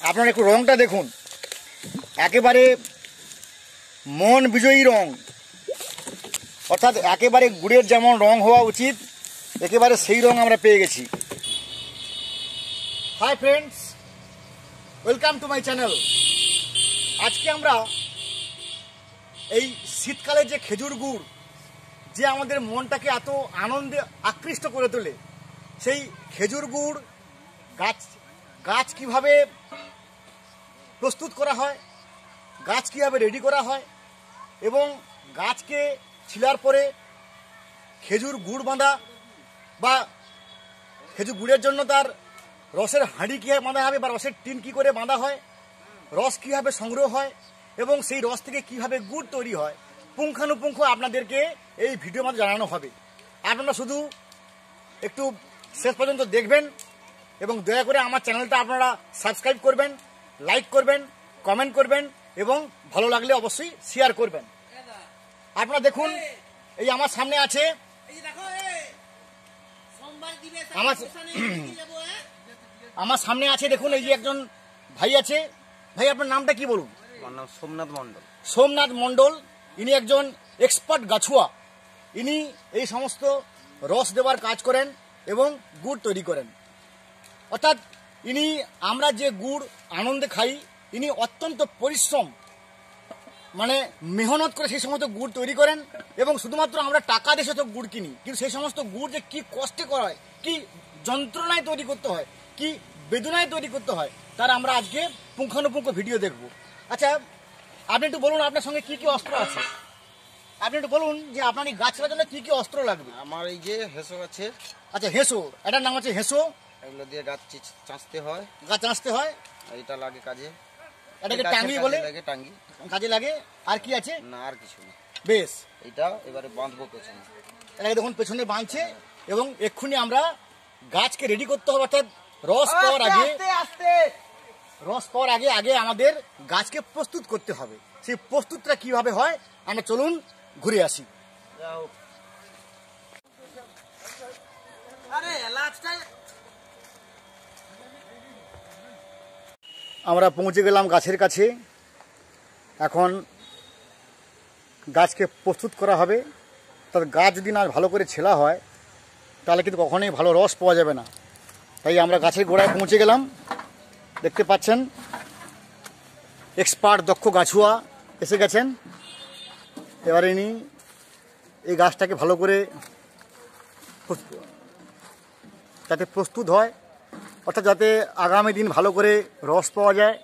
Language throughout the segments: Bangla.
আপনারা একটু রংটা দেখুন, একেবারে মন বিজয়ী রং, অর্থাৎ একেবারে গুড়ের যেমন রং হওয়া উচিত একেবারে সেই রং আমরা পেয়ে গেছি। Hi friends, welcome to my channel. আজকে আমরা এই শীতকালে যে খেজুর গুড় যে আমাদের মনটাকে এত আনন্দে আকৃষ্ট করে তোলে, সেই খেজুর গুড় গাছ কিভাবে প্রস্তুত করা হয়, গাছ কীভাবে রেডি করা হয় এবং গাছকে ছিলার পরে খেজুর গুড় বাঁধা বা খেজুর গুড়ের জন্য তার রসের হাঁড়ি কীভাবে বাঁধা হবে বা রসের টিন কী করে বাঁধা হয়, রস কীভাবে সংগ্রহ হয় এবং সেই রস থেকে কীভাবে গুড় তৈরি হয়, পুঙ্খানুপুঙ্খ আপনাদেরকে এই ভিডিওর মধ্যে জানানো হবে। আপনারা শুধু একটু শেষ পর্যন্ত দেখবেন এবং দয়া করে আমার চ্যানেলটা আপনারা সাবস্ক্রাইব করবেন, লাইক করবেন, কমেন্ট করবেন এবং ভালো লাগলে অবশ্যই শেয়ার করবেন। আপনারা দেখুন, এই আমার সামনে আছে আমার সামনে আছে দেখুন, এই যে একজন ভাই আছে। ভাই, আপনার নামটা কি বলুন? আমার নাম সোমনাথ মণ্ডল। সোমনাথ মণ্ডল, ইনি একজন এক্সপার্ট গাছুয়া। ইনি এই সমস্ত রস দেওয়ার কাজ করেন এবং গুড় তৈরি করেন। অর্থাৎ ইনি আমরা যে গুড় আনন্দে খাই, ইনি অত্যন্ত পরিশ্রম মানে মেহনত করে সেই সমস্ত গুড় তৈরি করেন এবং শুধুমাত্র আমরা টাকা দিয়ে তো গুড় কিনি, কিন্তু সেই সমস্ত গুড় যে কী কষ্টে করা হয়, কী যন্ত্রণায় তৈরি করতে হয়, কি বেদনায় তৈরি করতে হয়, তার আমরা আজকে পুঙ্খানুপুঙ্খ ভিডিও দেখব। আচ্ছা, আপনি একটু বলুন আপনার সঙ্গে কি কি অস্ত্র আছে। আপনি একটু বলুন যে আপনার এই গাছ কাটার জন্য কি কি অস্ত্র লাগবে। আমার এই যে হেসো আছে। আচ্ছা, হেসো, এটার নাম আছে হেসো। এগুলো দিয়ে গাছ চাঁচতে হয়। গাছ চাঁচতে হয়। এটা লাগে কাজে। এটাকে টাঙ্গি বলে। লাগে টাঙ্গি, কাজে লাগে। আর কি আছে? না আর কিছু না। বেশ, এটা এবারে বাঁধবো পেছনে। এটাকে দেখুন পেছনে বাঁধছে এবং এক্ষুনি আমরা গাছকে রেডি করতে হবে। অর্থাৎ রস পাওয়ার আগে আমাদের গাছকে প্রস্তুত করতে হবে। সেই প্রস্তুতটা কিভাবে হয় আমরা চলুন ঘুরে আসি। আমরা পৌঁছে গেলাম গাছের কাছে। এখন গাছকে প্রস্তুত করা হবে। তার গাছ যদি না ভালো করে ছেলা হয় তাহলে কিন্তু কখনোই ভালো রস পাওয়া যাবে না। তাই আমরা গাছের গোড়ায় পৌঁছে গেলাম। দেখতে পাচ্ছেন এক্সপার্ট দক্ষ গাছুয়া এসে গেছেন। এবারে ইনি এই গাছটাকে ভালো করে যাতে প্রস্তুত হয়, অর্থাৎ যাতে আগামী দিন ভালো করে রস পাওয়া যায়,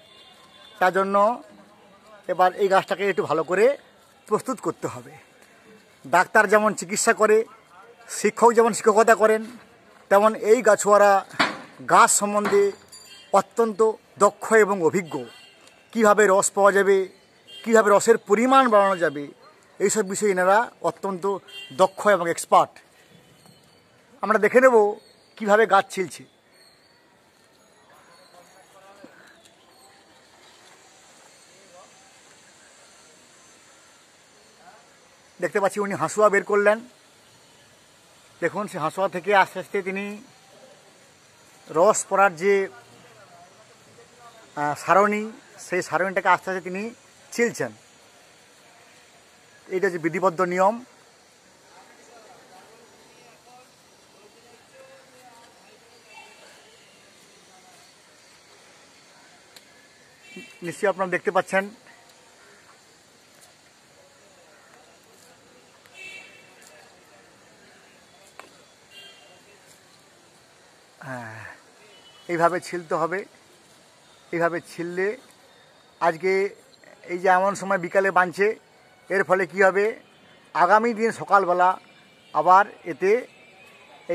তার জন্য এবার এই গাছটাকে একটু ভালো করে প্রস্তুত করতে হবে। ডাক্তার যেমন চিকিৎসা করে, শিক্ষক যেমন শিক্ষকতা করেন, তেমন এই গাছুয়ারা গাছ সম্বন্ধে অত্যন্ত দক্ষ এবং অভিজ্ঞ। কিভাবে রস পাওয়া যাবে, কিভাবে রসের পরিমাণ বাড়ানো যাবে, এইসব বিষয়ে এনারা অত্যন্ত দক্ষ এবং এক্সপার্ট। আমরা দেখে নেব কিভাবে গাছ ছিলছে। দেখতে পাচ্ছি উনি হাঁসুয়া বের করলেন। দেখুন, সে হাঁসুয়া থেকে আস্তে আস্তে তিনি রস পড়ার যে সারণী, সেই সারণীটাকে আস্তে আস্তে তিনি ছিলছেন। এইটা যে বিধিবদ্ধ নিয়ম। নিশ্চয়ই আপনারা দেখতে পাচ্ছেন এইভাবে ছিলতে হবে। এইভাবে ছিললে আজকে এই যে এমন সময় বিকালে বাঁধছে, এর ফলে কি হবে, আগামী দিন সকালবেলা আবার এতে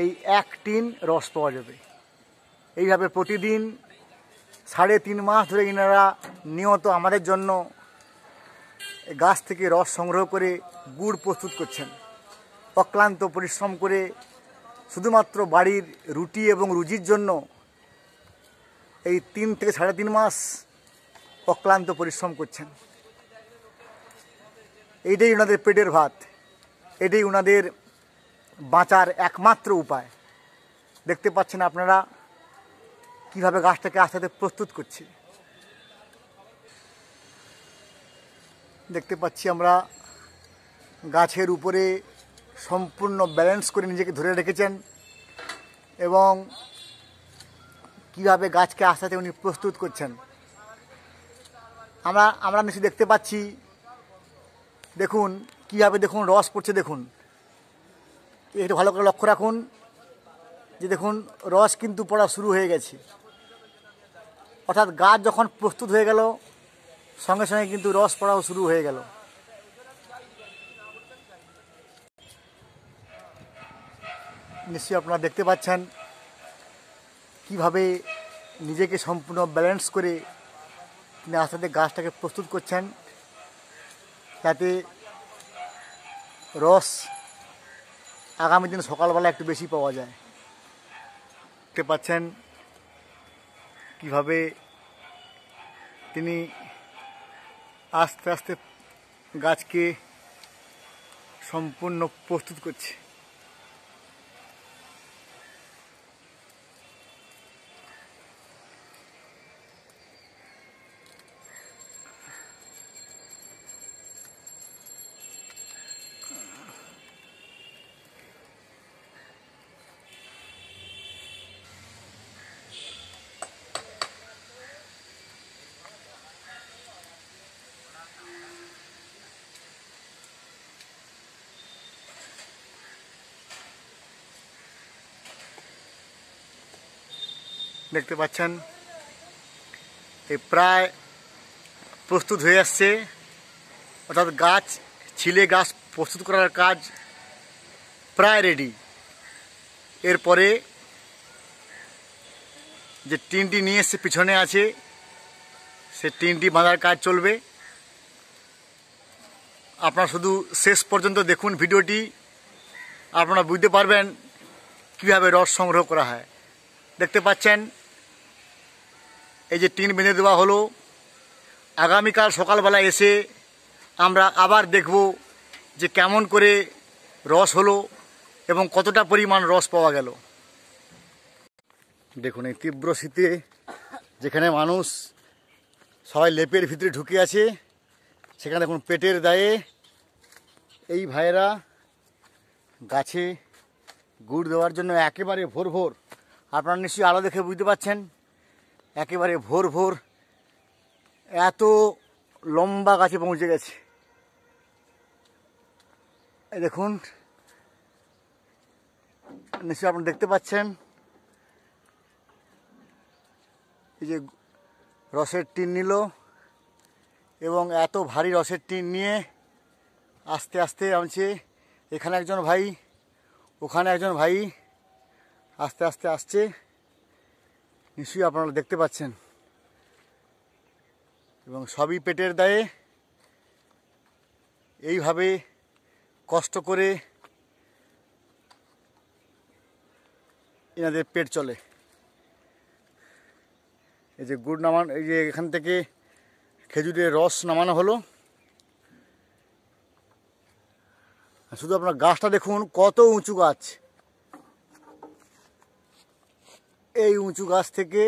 এই 1 টিন রস পাওয়া যাবে। এইভাবে প্রতিদিন 3.5 মাস ধরে এনারা নিয়ত আমাদের জন্য গাছ থেকে রস সংগ্রহ করে গুড় প্রস্তুত করছেন। অক্লান্ত পরিশ্রম করে শুধুমাত্র বাড়ির রুটি এবং রুজির জন্য এই 3 থেকে 3.5 মাস অক্লান্ত পরিশ্রম করছেন। এইটাই ওনাদের পেটের ভাত, এটাই ওনাদের বাঁচার একমাত্র উপায়। দেখতে পাচ্ছেন আপনারা কিভাবে গাছটাকে আস্তে আস্তে প্রস্তুত করছে। দেখতে পাচ্ছি আমরা গাছের উপরে সম্পূর্ণ ব্যালেন্স করে নিজেকে ধরে রেখেছেন এবং কিভাবে গাছকে আস্তে আস্তে উনি প্রস্তুত করছেন আমরা নিশ্চয়ই দেখতে পাচ্ছি। দেখুন কীভাবে দেখুন রস পড়ছে, দেখুন একটু ভালো করে লক্ষ্য রাখুন যে দেখুন রস কিন্তু পড়া শুরু হয়ে গেছে, অর্থাৎ গাছ যখন প্রস্তুত হয়ে গেল সঙ্গে সঙ্গে কিন্তু রস পড়াও শুরু হয়ে গেল। নিশ্চয়ই আপনারা দেখতে পাচ্ছেন কিভাবে নিজেকে সম্পূর্ণ ব্যালেন্স করে তিনি আস্তে আস্তে গাছটাকে প্রস্তুত করছেন যাতে রস আগামী দিন সকালবেলা একটু বেশি পাওয়া যায়। দেখতে পাচ্ছেন কিভাবে তিনি আস্তে আস্তে গাছকে সম্পূর্ণ প্রস্তুত করছে। দেখতে পাচ্ছেন এই প্রায় প্রস্তুত হয়ে আসছে, অর্থাৎ গাছ ছিলে গাছ প্রস্তুত করার কাজ প্রায় রেডি। এরপরে যে টিনটি নিয়ে এসে পিছনে আছে সে টিনটি বাঁধার কাজ চলবে। আপনারা শুধু শেষ পর্যন্ত দেখুন ভিডিওটি, আপনারা বুঝতে পারবেন কীভাবে রস সংগ্রহ করা হয়। দেখতে পাচ্ছেন এই যে টিন বেঁধে দেওয়া হলো, আগামীকাল সকালবেলা এসে আমরা আবার দেখব যে কেমন করে রস হলো এবং কতটা পরিমাণ রস পাওয়া গেল। দেখুন এই তীব্র শীতে যেখানে মানুষ সবাই লেপের ভিতরে ঢুকে আছে, সেখানে দেখুন পেটের দায়ে এই ভাইয়েরা গাছে গুড় দেওয়ার জন্য একেবারে ভোর ভোর, আপনারা নিশ্চয়ই আলো দেখে বুঝতে পারছেন, একেবারে ভোর ভোর এত লম্বা গাছে পৌঁছে গেছে। এই দেখুন নিশ্চয়ই আপনারা দেখতে পাচ্ছেন এই যে রসের টিন নিল এবং এত ভারী রসের টিন নিয়ে আস্তে আস্তে আনছে। এখানে একজন ভাই, ওখানে একজন ভাই আস্তে আস্তে আসছে, নিশ্চয়ই আপনারা দেখতে পাচ্ছেন। এবং সবই পেটের দায়ে এইভাবে কষ্ট করে এনাদের পেট চলে। এই যে গুড় নামানো, এই যে এখান থেকে খেজুরের রস নামানো হলো, শুধু আপনার গাছটা দেখুন কত উঁচু গাছ। এই উঁচু গাছ থেকে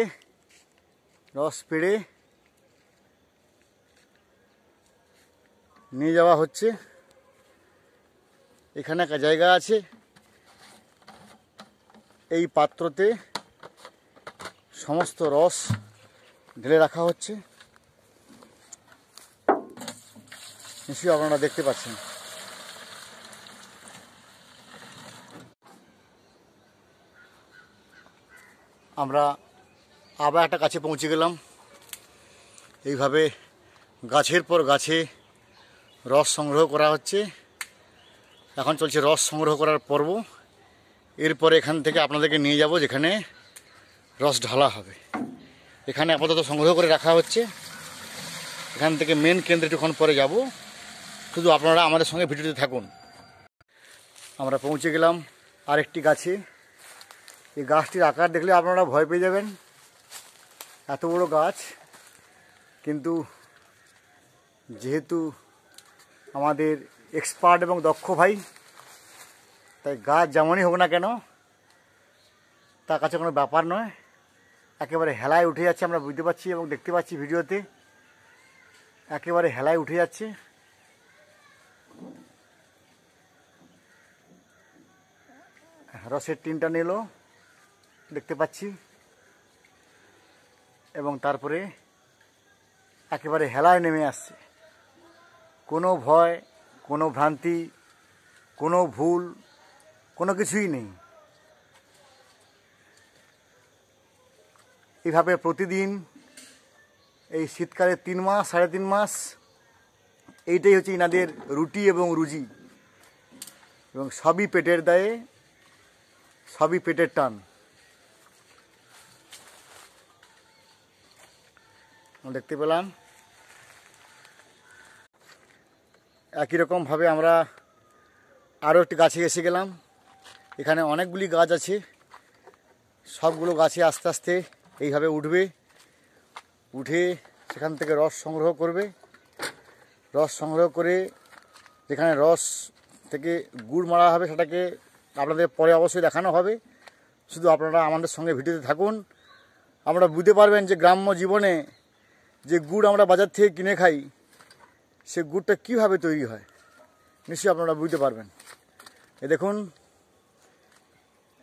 রস পেড়ে নিয়ে যাওয়া হচ্ছে। এখানে একটা জায়গা আছে, এই পাত্রতে সমস্ত রস ঢেলে রাখা হচ্ছে, নিশ্চয়ই আপনারা দেখতে পাচ্ছেন। আমরা আবার একটা গাছে পৌঁছে গেলাম। এইভাবে গাছের পর গাছে রস সংগ্রহ করা হচ্ছে। এখন চলছে রস সংগ্রহ করার পর্ব। এরপরে এখান থেকে আপনাদেরকে নিয়ে যাব যেখানে রস ঢালা হবে। এখানে আপাতত সংগ্রহ করে রাখা হচ্ছে, এখান থেকে মেন কেন্দ্রে একটুক্ষণ পরে যাব। শুধু আপনারা আমাদের সঙ্গে ভিডিওতে থাকুন। আমরা পৌঁছে গেলাম আরেকটি গাছে। এই গাছটির আকার দেখলে আপনারা ভয় পেয়ে যাবেন, এত বড় গাছ। কিন্তু যেহেতু আমাদের এক্সপার্ট এবং দক্ষ ভাই, তাই গাছ যেমনই হোক না কেন তার কাছে কোনো ব্যাপার নয়, একেবারে হেলায় উঠে যাচ্ছে। আমরা বুঝতে পারছি এবং দেখতে পাচ্ছি ভিডিওতে, একেবারে হেলায় উঠে যাচ্ছে। রসের টিনটা নিল দেখতে পাচ্ছি, এবং তারপরে একেবারে হেলায় নেমে আসছে। কোনো ভয়, কোনো ভ্রান্তি, কোনো ভুল, কোনো কিছুই নেই। এইভাবে প্রতিদিন এই শীতকালে 3 মাস 3.5 মাস এইটাই হচ্ছে ইনাদের রুটি এবং রুজি, এবং সবই পেটের দায়ে, সবই পেটের টান। দেখতে পেলাম একই রকমভাবে আমরা আরও একটি গাছে এসে গেলাম। এখানে অনেকগুলি গাছ আছে, সবগুলো গাছে আস্তে আস্তে এইভাবে উঠবে, উঠে সেখান থেকে রস সংগ্রহ করবে। রস সংগ্রহ করে যেখানে রস থেকে গুড় মারা হবে সেটাকে আপনাদের পরে অবশ্যই দেখানো হবে। শুধু আপনারা আমাদের সঙ্গে ভিডিওতে থাকুন, আমরা বুঝতে পারবেন যে গ্রাম্য জীবনে যে গুড় আমরা বাজার থেকে কিনে খাই সে গুড়টা কীভাবে তৈরি হয় নিশ্চয়ই আপনারা বুঝতে পারবেন। এ দেখুন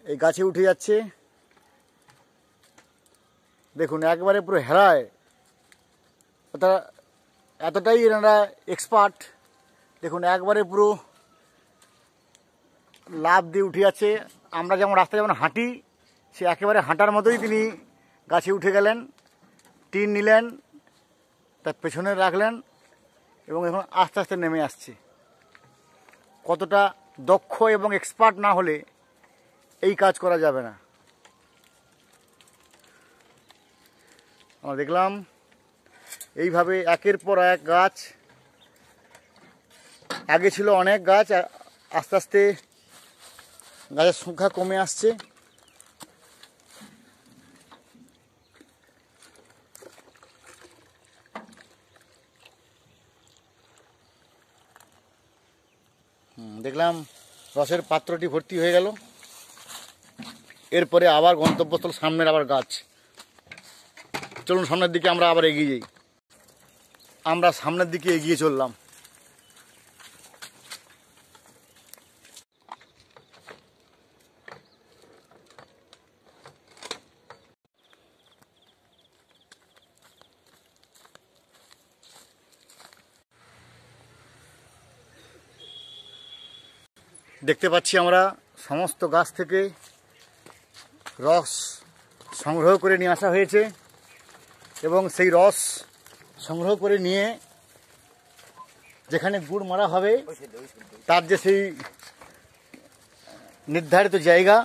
এই গাছে উঠে যাচ্ছে, দেখুন একবারে পুরো হেলায়, এতটাই এনারা এক্সপার্ট। দেখুন একবারে পুরো লাফ দিয়ে উঠে যাচ্ছে। আমরা যেমন রাস্তায় যেমন হাঁটি, সে একেবারে হাঁটার মতোই তিনি গাছে উঠে গেলেন, টিন নিলেন, তার পেছনে রাখলেন এবং এখন আস্তে আস্তে নেমে আসছে। কতটা দক্ষ এবং এক্সপার্ট না হলে এই কাজ করা যাবে না। আমরা দেখলাম এইভাবে একের পর এক গাছ, আগে ছিল অনেক গাছ, আস্তে আস্তে গাছের সংখ্যা কমে আসছে। দেখলাম রসের পাত্রটি ভর্তি হয়ে গেল। এরপরে আবার গন্তব্যস্থল সামনের আবার গাছ। চলুন সামনের দিকে আমরা আবার এগিয়ে যাই। আমরা সামনের দিকে এগিয়ে চললাম। দেখতে পাচ্ছি আমরা সমস্ত গাছ থেকে রস সংগ্রহ করে নিয়ে আসা হয়েছে, এবং সেই রস সংগ্রহ করে নিয়ে যেখানে গুড় মারা হবে তার যে সেই নির্ধারিত জায়গা,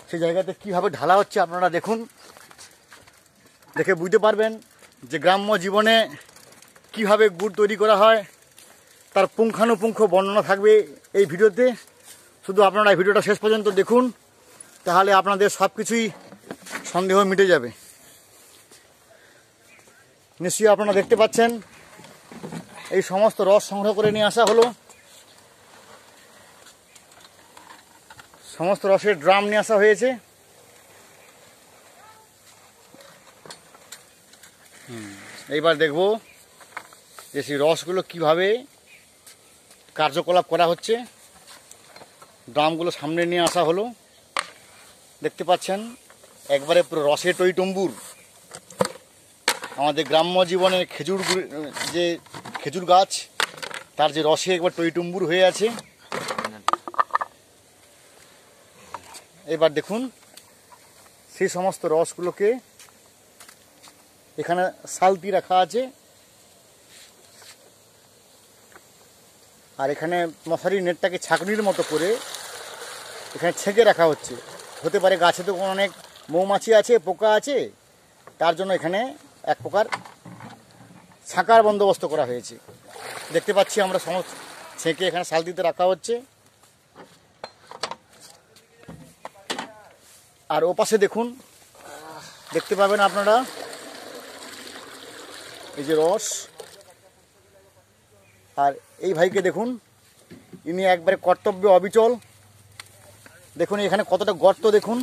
সেই জায়গাতে কীভাবে ঢালা হচ্ছে আপনারা দেখুন, দেখে বুঝতে পারবেন যে গ্রাম্য জীবনে কিভাবে গুড় তৈরি করা হয় তার পুঙ্খানুপুঙ্খ বর্ণনা থাকবে এই ভিডিওতে। শুধু আপনারা এই ভিডিওটা শেষ পর্যন্ত দেখুন, তাহলে আপনাদের সব কিছুই সন্দেহ মিটে যাবে। নিশ্চয়ই আপনারা দেখতে পাচ্ছেন এই সমস্ত রস সংগ্রহ করে নিয়ে আসা হলো, সমস্ত রসের ড্রাম নিয়ে আসা হয়েছে। এইবার দেখব যে সেই রসগুলো কীভাবে কার্যকলাপ করা হচ্ছে। ড্রামগুলো সামনে নিয়ে আসা হলো, দেখতে পাচ্ছেন একবারে পুরো রসে টইটম্বুর। আমাদের গ্রাম্য জীবনে যে খেজুর গাছ তার যে রসে একবার টইটম্বুর হয়ে আছে। এবার দেখুন সেই সমস্ত রসগুলোকে এখানে সালতি রাখা আছে, আর এখানে মশারির নেটটাকে ছাঁকনির মতো করে এখানে ছেঁকে রাখা হচ্ছে। হতে পারে গাছে তো অনেক মৌমাছি আছে, পোকা আছে, তার জন্য এখানে এক প্রকার ছাঁকার বন্দোবস্ত করা হয়েছে। দেখতে পাচ্ছি আমরা সমস্ত ছেঁকে এখানে সালতিতে রাখা হচ্ছে। আর ওপাশে দেখুন, দেখতে পাবেন আপনারা এই যে রস। আর এই ভাইকে দেখুন, ইনি একবারে কর্তব্যে অবিচল। দেখুন এখানে কতটা গর্ত, দেখুন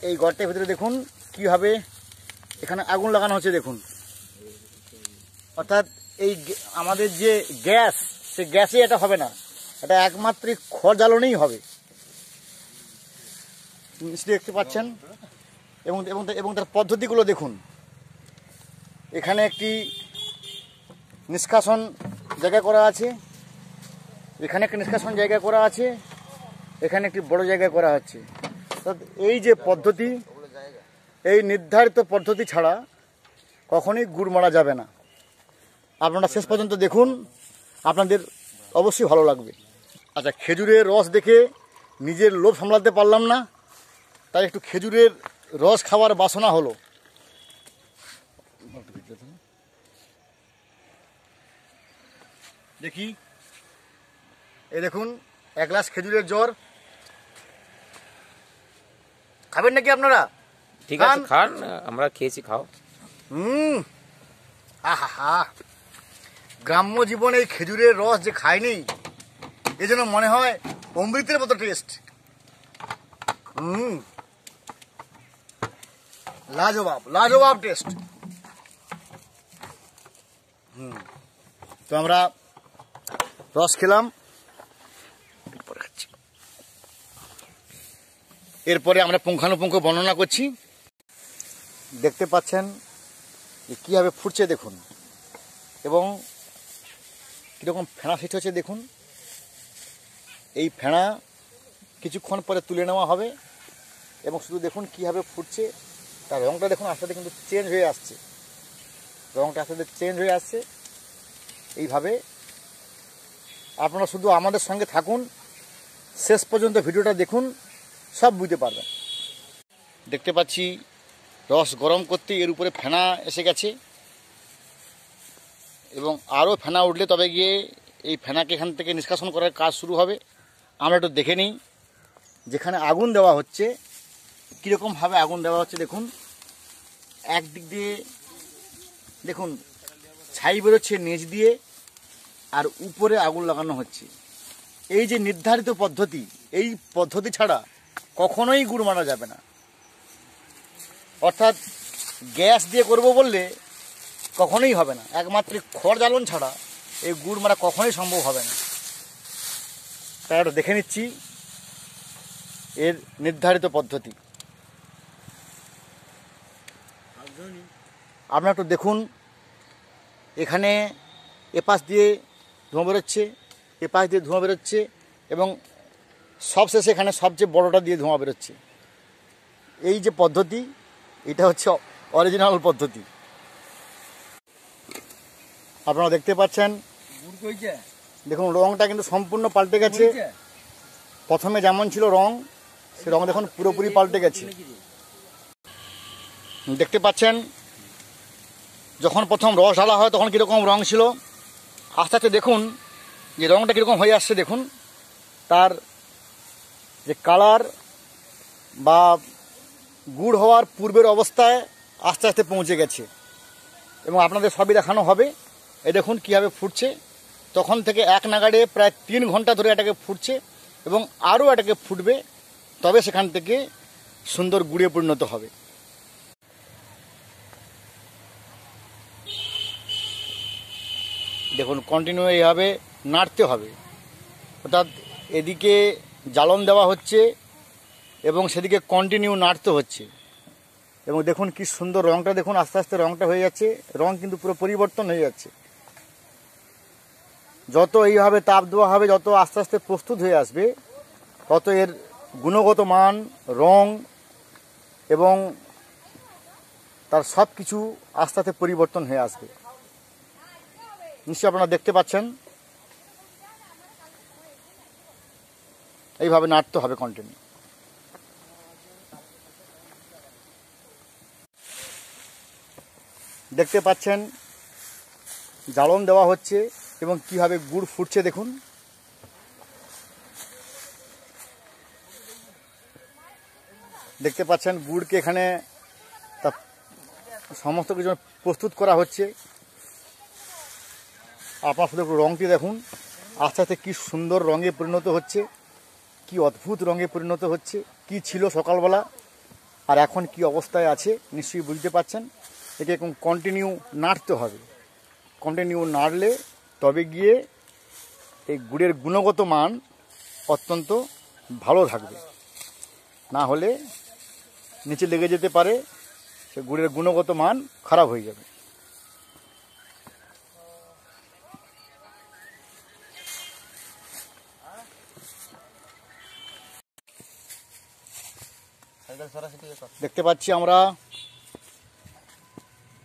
এই গর্তের ভিতরে দেখুন কীভাবে এখানে আগুন লাগানো হচ্ছে। দেখুন অর্থাৎ এই আমাদের যে গ্যাস, সে গ্যাসে এটা হবে না, এটা একমাত্র খড় জ্বালানোই হবে। মিষ্টি দেখতে পাচ্ছেন এবং এবং এবং তার পদ্ধতিগুলো দেখুন। এখানে একটি নিষ্কাশন জায়গা করা আছে, এখানে একটি নিষ্কাশন জায়গা করা আছে, এখানে একটি বড় জায়গা করা হচ্ছে। এই যে পদ্ধতি, এই নির্ধারিত পদ্ধতি ছাড়া কখনোই গুড় মারা যাবে না। আপনারা শেষ পর্যন্ত দেখুন, আপনাদের অবশ্যই ভালো লাগবে। আচ্ছা, খেজুরের রস দেখে নিজের লোভ সামলাতে পারলাম না, তাই একটু খেজুরের রস খাওয়ার বাসনা হলো। দেখি, এই দেখুন, 1 গ্লাস খেজুরের জ্বর। খাবেন নাকি আপনারা? ঠিক আছে, খান, আমরা খেয়েছি, খাও। আহা, গ্রাম্য জীবনে এই খেজুরের রস যে খায়নি, এজন্য মনে হয় অমৃতের মতো টেস্ট। লাজবাব লাজবাব টেস্ট। তো আমরা রস খেলাম, এরপরে আমরা পুঙ্খানুপুঙ্খ বর্ণনা করছি। দেখতে পাচ্ছেন যে কীভাবে ফুটছে দেখুন, এবং কীরকম ফেনা সৃষ্টি হচ্ছে দেখুন। এই ফেনা কিছুক্ষণ পরে তুলে নেওয়া হবে, এবং শুধু দেখুন কীভাবে ফুটছে, তার রঙটা দেখুন আস্তে আস্তে কিন্তু চেঞ্জ হয়ে আসছে, রঙটা আস্তে আস্তে চেঞ্জ হয়ে আসছে। এইভাবে আপনারা শুধু আমাদের সঙ্গে থাকুন, শেষ পর্যন্ত ভিডিওটা দেখুন, সব বুঝতে পারবেন। দেখতে পাচ্ছি রস গরম করতে এর উপরে ফেনা এসে গেছে, এবং আরও ফেনা উঠলে তবে গিয়ে এই ফেনাকে এখান থেকে নিষ্কাশন করার কাজ শুরু হবে। আমরা একটু দেখে নিই যেখানে আগুন দেওয়া হচ্ছে কীরকমভাবে আগুন দেওয়া হচ্ছে। দেখুন, একদিক দিয়ে দেখুন ছাই বেরোচ্ছে নিচ দিয়ে, আর উপরে আগুন লাগানো হচ্ছে। এই যে নির্ধারিত পদ্ধতি, এই পদ্ধতি ছাড়া কখনোই গুড় মারা যাবে না। অর্থাৎ গ্যাস দিয়ে করব বললে কখনোই হবে না, একমাত্র খড় জ্বালন ছাড়া এই গুড় মারা কখনোই সম্ভব হবে না। তাই একটু দেখে নিচ্ছি এর নির্ধারিত পদ্ধতি। আপনারা একটু দেখুন, এখানে এপাশ দিয়ে ধোঁয়া বেরোচ্ছে, এপাশ দিয়ে ধোঁয়া বেরোচ্ছে, এবং সবশেষে এখানে সবচেয়ে বড়টা দিয়ে ধোঁয়া বেরোচ্ছে। এই যে পদ্ধতি, এটা হচ্ছে অরিজিনাল পদ্ধতি। আপনারা দেখতে পাচ্ছেন, দেখুন রঙটা কিন্তু সম্পূর্ণ পাল্টে গেছে। প্রথমে যেমন ছিল রং, সে রং দেখুন পুরোপুরি পাল্টে গেছে। দেখতে পাচ্ছেন যখন প্রথম রস ঢালা হয় তখন কীরকম রং ছিল, আস্তে আস্তে দেখুন যে রংটা কীরকম হয়ে আসছে। দেখুন তার যে কালার বা গুড় হওয়ার পূর্বের অবস্থায় আস্তে আস্তে পৌঁছে গেছে, এবং আপনাদের সবই দেখানো হবে। এই দেখুন কীভাবে ফুটছে, তখন থেকে এক নাগাড়ে প্রায় 3 ঘন্টা ধরে এটাকে ফুটছে, এবং আরও এটাকে ফুটবে, তবে সেখান থেকে সুন্দর গুড়ে পরিণত হবে। দেখুন কন্টিনিউ এইভাবে নাড়তে হবে, অর্থাৎ এদিকে জ্বালন দেওয়া হচ্ছে এবং সেদিকে কন্টিনিউ নাড়তে হচ্ছে। এবং দেখুন কি সুন্দর রঙটা, দেখুন আস্তে আস্তে রঙটা হয়ে যাচ্ছে, রং কিন্তু পুরো পরিবর্তন হয়ে যাচ্ছে। যত এইভাবে তাপ দেওয়া হবে, যত আস্তে আস্তে প্রস্তুত হয়ে আসবে, তত এর গুণগত মান, রং এবং তার সব কিছু আস্তে আস্তে পরিবর্তন হয়ে আসবে। নিশ্চয়ই আপনারা দেখতে পাচ্ছেন, এইভাবে নাড়তে হবে কন্টিনিউ। দেখতে পাচ্ছেন জ্বালন দেওয়া হচ্ছে এবং কিভাবে গুড় ফুটছে দেখুন। দেখতে পাচ্ছেন গুড়কে এখানে তা সমস্ত কিছু প্রস্তুত করা হচ্ছে। আপনার শুধু রঙটি দেখুন, আস্তে আস্তে কী সুন্দর রঙে পরিণত হচ্ছে, কি অদ্ভুত রঙে পরিণত হচ্ছে। কি ছিল সকালবেলা আর এখন কি অবস্থায় আছে নিশ্চয়ই বুঝতে পাচ্ছেন। একে এরকম কন্টিনিউ নাড়তে হবে, কন্টিনিউ নাড়লে তবে গিয়ে এই গুড়ের গুণগত মান অত্যন্ত ভালো থাকবে, না হলে নিচে লেগে যেতে পারে, সে গুড়ের গুণগত মান খারাপ হয়ে যাবে। দেখতে পাচ্ছি আমরা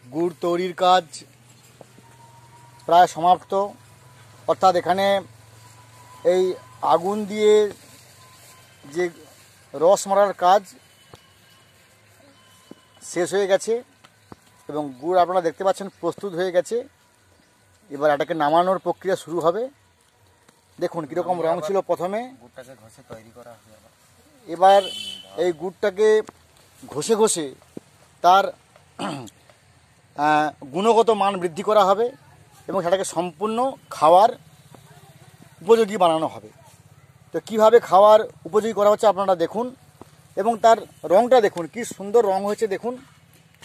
গুড় তৈরির কাজ প্রায় সমাপ্ত, অর্থাৎ এখানে এই আগুন দিয়ে যে রস মারার কাজ শেষ হয়ে গেছে এবং গুড় আপনারা দেখতে পাচ্ছেন প্রস্তুত হয়ে গেছে। এবার এটাকে নামানোর প্রক্রিয়া শুরু হবে। দেখুন কীরকম রং ছিল প্রথমে, গুড়টাকে ঘষে তৈরি করা হবে। এবার এই গুড়টাকে ঘষে ঘষে তার গুণগত মান বৃদ্ধি করা হবে এবং সেটাকে সম্পূর্ণ খাওয়ার উপযোগী বানানো হবে। তো কীভাবে খাওয়ার উপযোগী করা হচ্ছে আপনারা দেখুন এবং তার রঙটা দেখুন, কি সুন্দর রং হয়েছে। দেখুন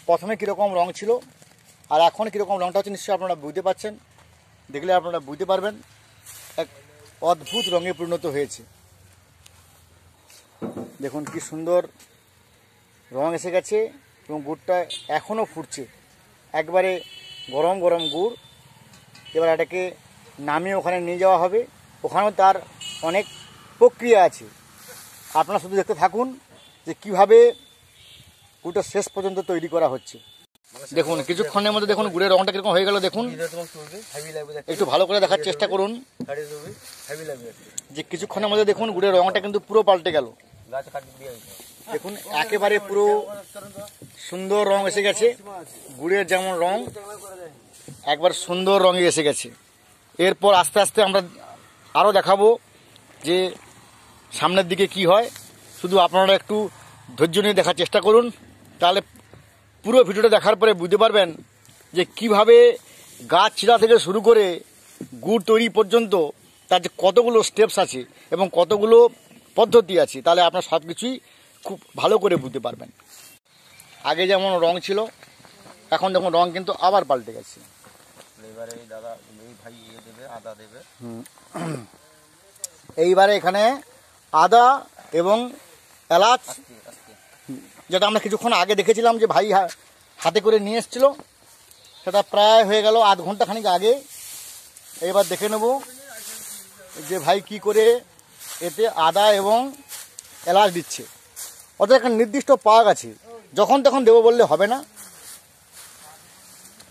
প্রথমে কীরকম রং ছিল আর এখন কীরকম রংটা হচ্ছে, নিশ্চয়ই আপনারা বুঝতে পারছেন, দেখলে আপনারা বুঝতে পারবেন এক অদ্ভুত রঙে পরিণত হয়েছে। দেখুন কি সুন্দর রং এসে গেছে এবং গুড়টা এখনও ফুটছে, একবারে গরম গরম গুড়। এবার এটাকে নামিয়ে ওখানে নিয়ে যাওয়া হবে, ওখানেও তার অনেক প্রক্রিয়া আছে। আপনারা শুধু দেখতে থাকুন যে কিভাবে গুড়টা শেষ পর্যন্ত তৈরি করা হচ্ছে। দেখুন কিছুক্ষণের মধ্যে দেখুন গুড়ের রংটা কীরকম হয়ে গেল। দেখুন একটু ভালো করে দেখার চেষ্টা করুন যে কিছুক্ষণের মধ্যে দেখুন গুড়ের রংটা কিন্তু পুরো পাল্টে গেল। দেখুন একেবারে পুরো সুন্দর রং এসে গেছে, গুড়ের যেমন রং একবার সুন্দর রঙে এসে গেছে। এরপর আস্তে আস্তে আমরা আরও দেখাবো যে সামনের দিকে কি হয়। শুধু আপনারা একটু ধৈর্য নিয়ে দেখার চেষ্টা করুন, তাহলে পুরো ভিডিওটা দেখার পরে বুঝতে পারবেন যে কিভাবে গাছ ছিঁড়া থেকে শুরু করে গুড় তৈরি পর্যন্ত তার যে কতগুলো স্টেপস আছে এবং কতগুলো পদ্ধতি আছে, তাহলে আপনারা সব কিছুই খুব ভালো করে বুঝতে পারবেন। আগে যেমন রং ছিল এখন দেখুন রং কিন্তু আবার পাল্টে গেছে। এবারে দাদা এই ভাই দেবে, আদা দেবে। এইবারে এখানে আদা এবং এলাচ, যেটা আমরা কিছুক্ষণ আগে দেখেছিলাম যে ভাই হাতে করে নিয়ে এসেছিল, সেটা প্রায় হয়ে গেল আধ ঘন্টা খানিক আগে। এবার দেখে নেব যে ভাই কি করে এতে আদা এবং এলাচ দিচ্ছে। অর্থাৎ একটা নির্দিষ্ট পাক আছে, যখন তখন দেবো বললে হবে না।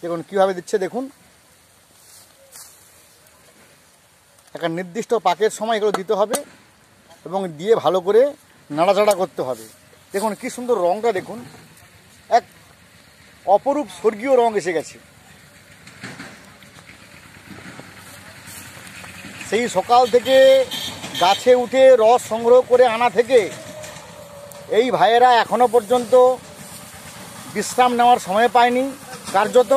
দেখুন কীভাবে দিচ্ছে, দেখুন একটা নির্দিষ্ট পাকের সময় এগুলো দিতে হবে এবং দিয়ে ভালো করে নাড়াচাড়া করতে হবে। দেখুন কি সুন্দর রঙটা, দেখুন এক অপরূপ স্বর্গীয় রং এসে গেছে। সেই সকাল থেকে গাছে উঠে রস সংগ্রহ করে আনা থেকে এই ভাইয়েরা এখনো পর্যন্ত বিশ্রাম নেওয়ার সময় পায়নি, কার্যত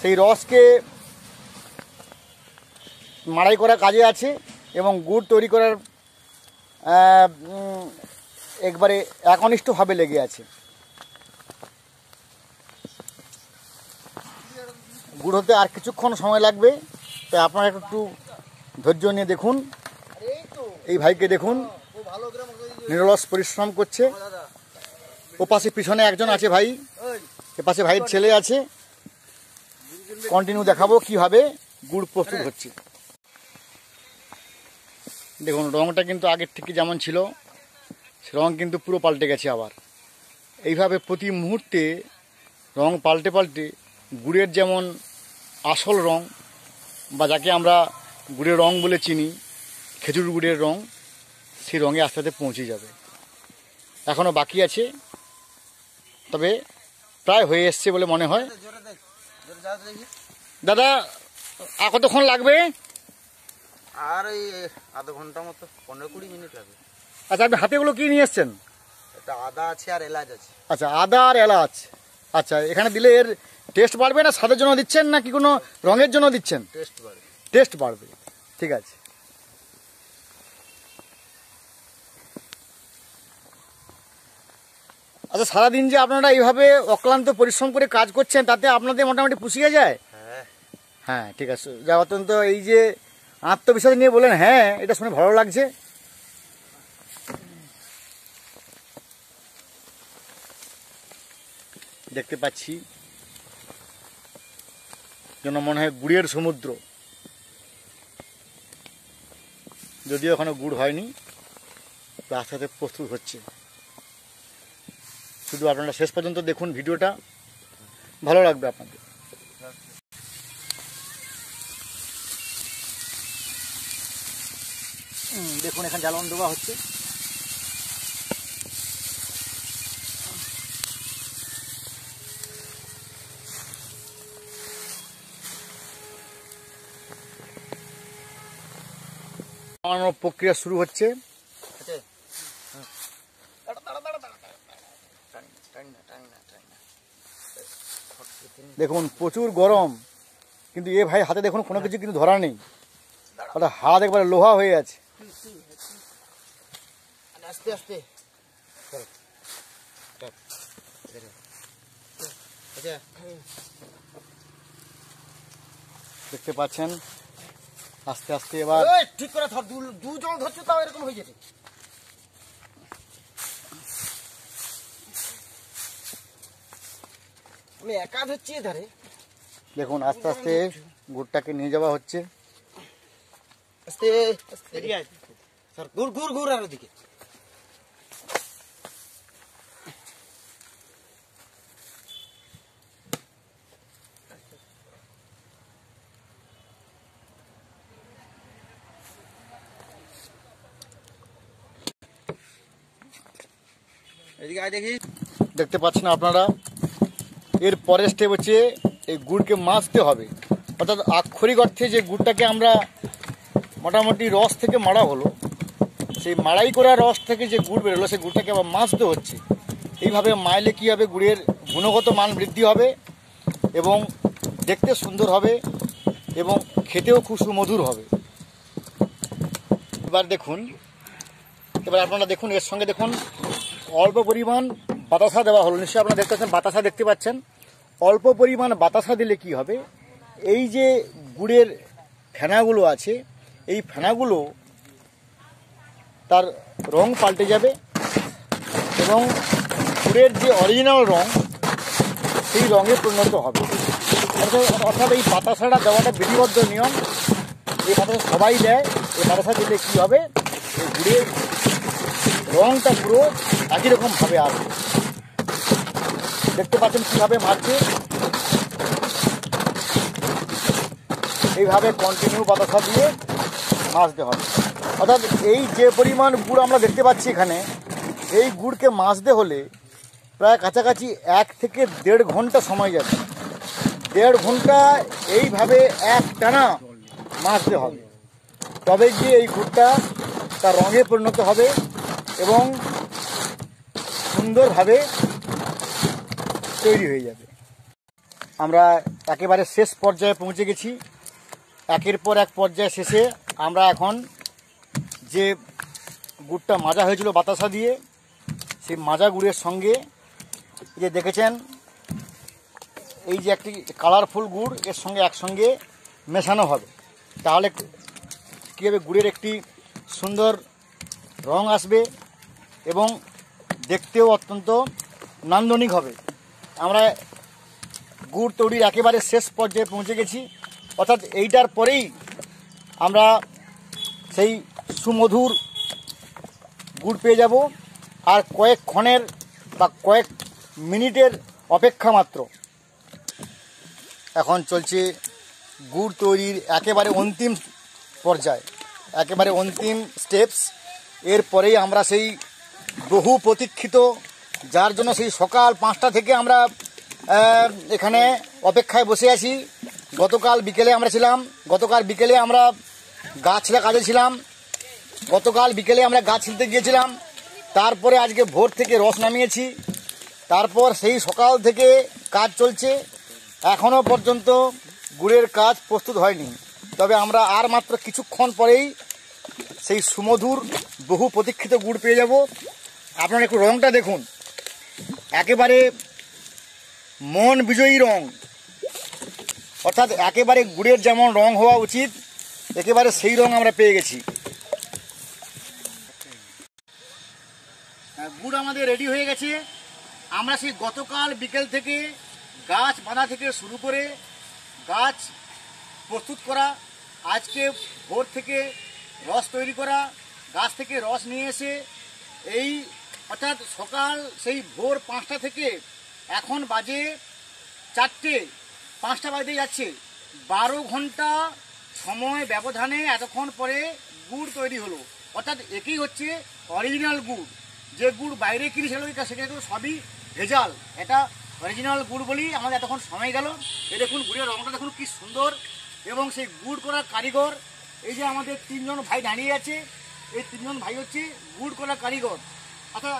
সেই রসকে মাড়াই করার কাজে আছে এবং গুড় তৈরি করার একবারে একনিষ্ঠভাবে লেগে আছে। গুড় হতে আর কিছুক্ষণ সময় লাগবে, তাই আপনারা একটু ধৈর্য নিয়ে দেখুন। এই ভাইকে দেখুন নিরলস পরিশ্রম করছে। ওপাশে পিছনে একজন আছে ভাই, এপাশে ভাইয়ের ছেলে আছে। কন্টিনিউ দেখাবো কিভাবে গুড় প্রস্তুত হচ্ছে। দেখুন রঙটা কিন্তু আগের থেকে যেমন ছিল সে রঙ কিন্তু পুরো পাল্টে গেছে। আবার এইভাবে প্রতি মুহূর্তে রং পাল্টে পাল্টে গুড়ের যেমন আসল রং বা যাকে আমরা গুড়ের রং বলে চিনি, খেজুর গুড়ের রং, সেই রঙে আস্তে আস্তে পৌঁছে যাবে। এখনও বাকি আছে, তবে প্রায় হয়ে এসছে বলে মনে হয়। দাদা আর কতক্ষণ লাগবে? আর এই আধা ঘন্টা মতো, 15-20 মিনিট লাগবে। আচ্ছা আপনি হাতেগুলো কি নিয়ে এসছেন? এটা আদা আছে আর এলাচ আছে। আচ্ছা আদা আর এলাচ। আচ্ছা এখানে দিলে এর টেস্ট বাড়বে না স্বাদের জন্য দিচ্ছেন নাকি কোনো রঙের জন্য দিচ্ছেন? টেস্ট বাড়বে। টেস্ট বাড়বে, ঠিক আছে। আচ্ছা সারাদিন যে আপনারা এইভাবে অক্লান্ত পরিশ্রম করে কাজ করছেন, তাতে আপনাদের মোটামুটি পুষিয়ে যায়? হ্যাঁ হ্যাঁ ঠিক আছে, যা অত্যন্ত এই যে আত্মবিশ্বাস নিয়ে বলেন, হ্যাঁ এটা শুনে ভালো লাগছে। দেখতে পাচ্ছি যেন মনে হয় গুড়ের সমুদ্র, যদিও এখনো গুড় হয়নি, তো আস্তে আস্তে প্রস্তুত হচ্ছে। শুধু আপনারা শেষ পর্যন্ত দেখুন ভিডিওটা, ভালো লাগবে আপনাদের। দেখুন এখানে জ্বালন দেওয়া হচ্ছে। বানানোর প্রক্রিয়া শুরু হচ্ছে। দেখুন প্রচুর গরম, কিন্তু এ ভাই হাতে দেখুন কোনো কিছু কিন্তু ধরা নেই, হাত একবারে লোহা হয়ে আছে। আস্তে আস্তে দেখতে পাচ্ছেন আস্তে আস্তে এবার ঠিক করে ধর, দুজন ধরছো তাও এরকম হয়ে যেতে। আমি একা ধরছি এধারে। দেখুন আস্তে আস্তে গুড়টাকে নিয়ে যাওয়া হচ্ছে। আস্তে আস্তে স্যার, ঘুর ঘুর ঘুর আর ওদিকে। এদিকে আয় দেখি। দেখতে পাচ্ছেন আপনারা, এর পরের স্টেপ হচ্ছে এই গুড়কে মাজতে হবে, অর্থাৎ আক্ষরিক অর্থে যে গুড়টাকে আমরা মোটামুটি রস থেকে মাড়া হলো, সেই মাড়াই করা রস থেকে যে গুড় বেরোলো সেই গুড়টাকে আবার মাজতে হচ্ছে। এইভাবে মাইলে কী হবে, গুড়ের গুণগত মান বৃদ্ধি হবে এবং দেখতে সুন্দর হবে এবং খেতেও খুব সুমধুর হবে। এবার দেখুন, এবার আপনারা দেখুন এর সঙ্গে দেখুন অল্প পরিমাণ বাতাসা দেওয়া হলো। নিশ্চয়ই আপনারা দেখতে পাচ্ছেন বাতাসা দেখতে পাচ্ছেন। অল্প পরিমাণ বাতাসা দিলে কি হবে, এই যে গুড়ের ফেনাগুলো আছে এই ফেনাগুলো তার রং পাল্টে যাবে এবং গুড়ের যে অরিজিনাল রং সেই রঙে পরিণত হবে। অর্থাৎ এই বাতাসাটা দেওয়াটা বিধিবদ্ধ নিয়ম, এই বাতাসা সবাই দেয়। এই বাতাসা দিলে কী হবে, এই গুড়ের রংটা পুরো একই রকমভাবে আসবে। দেখতে পাচ্ছেন কীভাবে মারছে, এইভাবে কন্টিনিউ বাতাসা দিয়ে মাজতে হবে। অর্থাৎ এই যে পরিমাণ গুড় আমরা দেখতে পাচ্ছি এখানে, এই গুড়কে মাজতে হলে প্রায় কাছাকাছি 1 থেকে 1.5 ঘন্টা সময় যাবে। 1.5 ঘন্টা এইভাবে একটানা মাজতে হবে, তবে গিয়ে এই গুড়টা তার রঙে পরিণত হবে এবং সুন্দরভাবে তৈরি হয়ে যাবে। আমরা একেবারে শেষ পর্যায়ে পৌঁছে গেছি। একের পর এক পর্যায়ে শেষে আমরা এখন যে গুড়টা মাজা হয়েছিল বাতাসা দিয়ে, সেই মাজা গুড়ের সঙ্গে যে দেখেছেন এই যে একটি কালারফুল গুড় এর সঙ্গে একসঙ্গে মেশানো হবে। তাহলে কী হবে, গুড়ের একটি সুন্দর রং আসবে এবং দেখতেও অত্যন্ত নান্দনিক হবে। আমরা গুড় তৈরির একেবারে শেষ পর্যায়ে পৌঁছে গেছি, অর্থাৎ এইটার পরেই আমরা সেই সুমধুর গুড় পেয়ে যাব। আর কয়েক ক্ষণের বা কয়েক মিনিটের অপেক্ষা মাত্র। এখন চলছে গুড় তৈরির একেবারে অন্তিম পর্যায়, একেবারে অন্তিম স্টেপস। এরপরেই আমরা সেই বহু প্রতীক্ষিত, যার জন্য সেই সকাল 5টা থেকে আমরা এখানে অপেক্ষায় বসে আছি। গতকাল বিকেলে আমরা ছিলাম, গতকাল বিকেলে আমরা গাছ ছিলা কাজে ছিলাম, গতকাল বিকেলে আমরা গাছ ছিলতে গিয়েছিলাম, তারপরে আজকে ভোর থেকে রস নামিয়েছি, তারপর সেই সকাল থেকে কাজ চলছে। এখনও পর্যন্ত গুড়ের কাজ প্রস্তুত হয়নি, তবে আমরা আর মাত্র কিছুক্ষণ পরেই সেই সুমধুর বহু প্রতীক্ষিত গুড় পেয়ে যাব। আপনারা একটু রঙটা দেখুন, একেবারে মন বিজয়ী রং। অর্থাৎ একেবারে গুড়ের যেমন রং হওয়া উচিত একেবারে সেই রং আমরা পেয়ে গেছি। গুড় আমাদের রেডি হয়ে গেছে। আমরা সেই গতকাল বিকেল থেকে গাছ বাঁধা থেকে শুরু করে গাছ প্রস্তুত করা, আজকে ভোর থেকে রস তৈরি করা, গাছ থেকে রস নিয়ে এসে এই অর্থাৎ সকাল সেই ভোর 5টা থেকে এখন বাজে 4টে, 5টা বাজতে যাচ্ছে, 12 ঘন্টা সময় ব্যবধানে এতক্ষণ পরে গুড় তৈরি হলো। অর্থাৎ একেই হচ্ছে অরিজিনাল গুড়। যে গুড় বাইরে কিনি সেটা তো সবই ভেজাল, এটা অরিজিনাল গুড় বলি আমাদের এতক্ষণ সময় গেল। এই দেখুন গুড়ের রঙটা দেখুন কি সুন্দর, এবং সেই গুড় করার কারিগর এই যে আমাদের 3 জন ভাই দাঁড়িয়ে আছে, এই 3 জন ভাই হচ্ছে গুড় করার কারিগর। আচ্ছা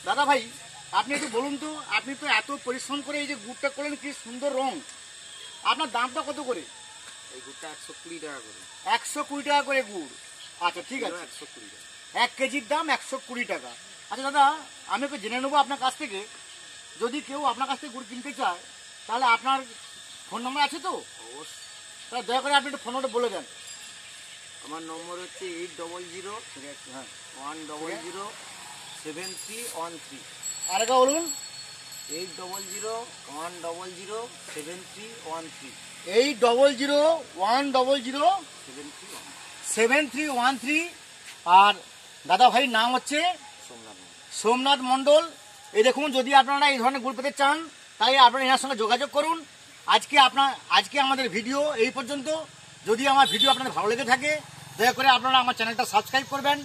দাদা ভাই, আপনি একটু বলুন তো, আপনি তো এত পরিশ্রম করে এই যে গুড়টা করলেন, কি সুন্দর রং, আপনার দামটা কত করে? এই গুড়টা 120 টাকা করে। 120 টাকা করে গুড়। আচ্ছা ঠিক আছে, 120 টাকা। 1 কেজির দাম 120 টাকা। আচ্ছা দাদা, আমি একটু জেনে নেবো আপনার কাছ থেকে, যদি কেউ আপনার কাছ থেকে গুড় কিনতে চায় তাহলে আপনার ফোন নম্বর আছে তো? অবশ্যই। তাহলে দয়া করে আপনি একটু ফোন নম্বরটা বলে দেন। আমার নম্বর হচ্ছে 800 হ্যাঁ 100 7313। আরেকটা বলুন। 800 100 7313। 800 100 7313। আর দাদা ভাইয়ের নাম হচ্ছে সোমনাথ। সোমনাথ মণ্ডল। এই দেখুন, যদি আপনারা এই ধরনের গুড় পেতে চান তাহলে আপনারা এনার সঙ্গে যোগাযোগ করুন। আজকে আমাদের ভিডিও এই পর্যন্ত। যদি আমার ভিডিও আপনাদের ভালো লেগে থাকে দয়া করে আপনারা আমার চ্যানেলটা সাবস্ক্রাইব করবেন,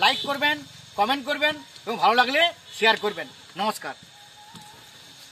লাইক করবেন, কমেন্ট করবেন এবং ভালো লাগলে শেয়ার করবেন। নমস্কার।